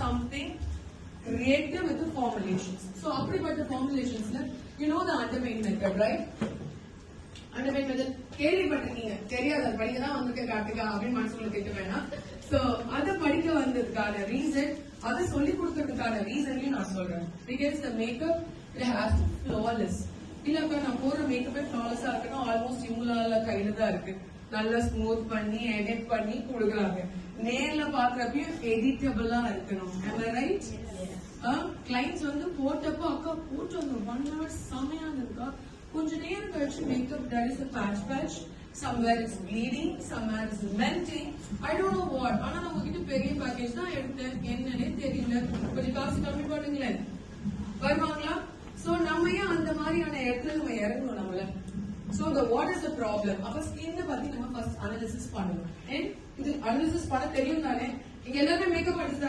something creative with the formulations. So அப்படிப்பட்ட formulations you know the underpaint method, right? underpaint method கேள்விப்பட்டிருக்கீங்க, தெரியாது, அது படிக்க தான் வந்திருக்க காட்டுக்கா அப்படின்னு மனசுக்குள்ள கேட்க வேணாம். சோ அதை படிக்க வந்ததுக்கான ரீசன், அதை சொல்லி கொடுக்கறதுக்கான ரீசனையும் நான் சொல்றேன். Because the makeup it has to be flawless. இல்லப்பா நான் போற மேக்கப்பே ஃபிளாலஸா இருக்கணும், ஆல்மோஸ்ட் இவங்களால கையில தான் இருக்கு, நல்லா ஸ்மூத் பண்ணி எடிட் பண்ணி கொடுக்குறாங்க. நேர்ல பாக்குறப்பயும் எடிட்டபிளா இருக்கணும். ரைட்? கிளைண்ட்ஸ் போட்டப்போ அக்கா போட்டு வந்து 1 hour செமையா இருக்கா, கொஞ்ச நேரம் கழிச்சு makeup there is a patch, somewhere it's bleeding, somewhere it's melting, I don't know what. ஆனா நான் உங்ககிட்ட பெரிய பேக்கேஜ் தான் எடுத்தேன், என்னன்னே தெரியல, கொஞ்சம் காசு கம்மி பண்ணுங்களேன், வருவாங்களா? சோ நம்ம ஏன் அந்த மாதிரியான இடத்துல நம்ம இறங்கணும் நம்மள? So the what is the problem? அப்ப ஸ்கின் பத்தி நம்ம ஃபர்ஸ்ட் அனாலிசிஸ் பண்ணணும். இது அனாலிசிஸ் பண்ண தெரியும் தானே? இங்க எல்லாரும் மேக்கப் ஆர்டிஸ்ட்